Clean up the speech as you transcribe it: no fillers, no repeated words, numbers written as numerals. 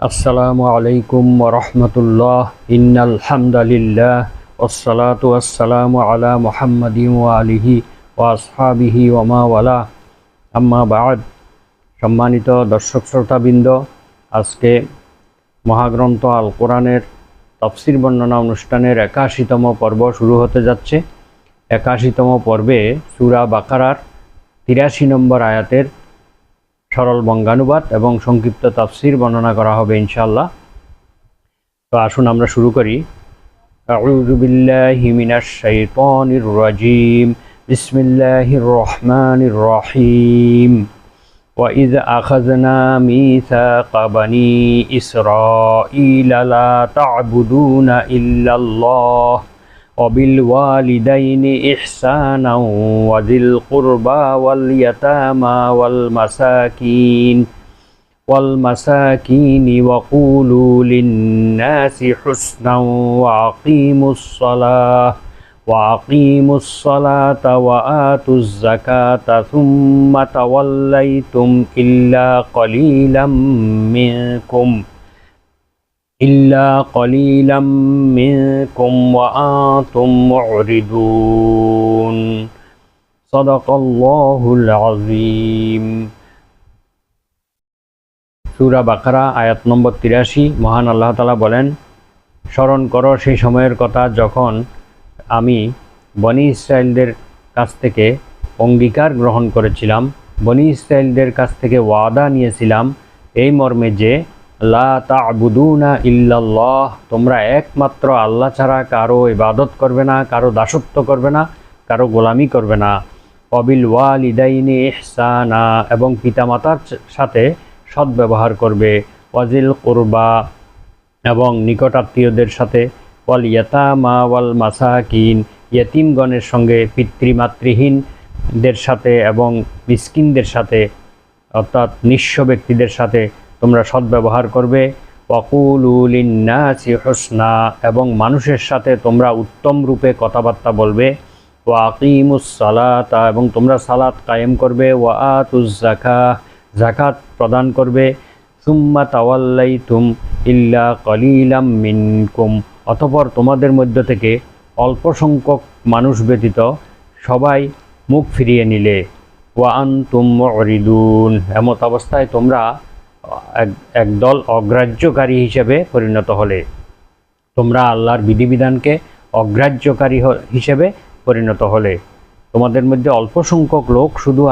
আসসালামু আলাইকুম ওয়া রাহমাতুল্লাহ। ইন্নাল হামদালিল্লাহ ওয়াসসালাতু ওয়াসসালামু আলা মুহাম্মাদিন ওয়া আলিহি ওয়া আসহাবিহি ওয়া মা ওয়ালা, আম্মা বা'দ। সম্মানিত দর্শক শ্রোতাবৃন্দ, আজকে মহাগ্রন্থ আল কোরআনের তাফসীর বর্ণনা অনুষ্ঠানের ৮১তম পর্ব শুরু হতে যাচ্ছে। ৮১তম পর্বে সূরা বাকারার ৮৩ নম্বর আয়াতের সরল বঙ্গানুবাদ এবং সংক্ষিপ্ত তাফসীর বর্ণনা করা হবে ইনশাআল্লাহ। তো আসুন আমরা শুরু করি। আউযু বিল্লাহি মিনাশ শাইতানির রাজীম। বিসমিল্লাহির রহমানির রহিম। ওয়া ইয আখাযনা মিসাকা বানী ইসরাঈলা লা তা'বুদুনা ইল্লাল্লাহ وبالوالدين إحسانا وذي القربى واليتامى والمساكين وقولوا للناس حسنا وأقيموا الصلاة وآتوا الزكاة ثم توليتم إلا قليلا منكم وأنتم معرضون صدق الله العظيم। সূরা বাকারা আয়াত নম্বর ৮৩। মহান আল্লাহ তাআলা বলেন, স্মরণ করো সেই সময়ের কথা যখন আমি বনী ইসরায়েলদের কাছ থেকে অঙ্গীকার গ্রহণ করেছিলাম, বনী ইসরায়েলদের কাছ থেকে ওয়াদা নিয়েছিলাম এই মর্মে যে লা তা'বুদুনা ইল্লাল্লাহ, তোমরা একমাত্র আল্লাহ ছাড়া কারো ইবাদত করবে না, কারো দাসত্ব করবে না, কারো গোলামি করবে না। ওয়াবিল ওয়ালিদাইনি ইহসানা, এবং পিতামাতার সাথে সদ্ব্যবহার করবে। ওয়াজিল কুরবা, এবং নিকটাত্মীয়দের সাথে। ওয়াল ইয়াতামা ওয়াল মাসাকিন, ইয়েতিমগণের সঙ্গে, পিতৃমাতৃহীনদের সাথে এবং মিসকিনদের সাথে, অর্থাৎ নিঃস্ব ব্যক্তিদের সাথে তোমরা সদ্ব্যবহার করবে। ওয়াকুলু লিন্নাসি হুসনা, এবং মানুষের সাথে তোমরা উত্তম রূপে কথাবার্তা বলবে। ওয়া আকিমুস সালাতা, এবং তোমরা সালাত কায়েম করবে। ওয়া আতুজ যাকাহ, যাকাত প্রদান করবে। সুম্মা তাওয়াল্লাইতুম ইল্লা কলিলাম মিনকুম, অতঃপর তোমাদের মধ্য থেকে অল্প সংখ্যক মানুষ ব্যতীত সবাই মুখ ফিরিয়ে নিলে। ওয়া আনতুম মুরিদুন, এমত অবস্থায় তোমরা একদল অগ্রাহ্যকারী হিসেবে পরিণত হলে, তোমরা আল্লাহর বিধিবিধানকে অগ্রাহ্যকারী হিসেবে পরিণত হলে। তোমাদের মধ্যে অল্প সংখ্যক লোক শুধু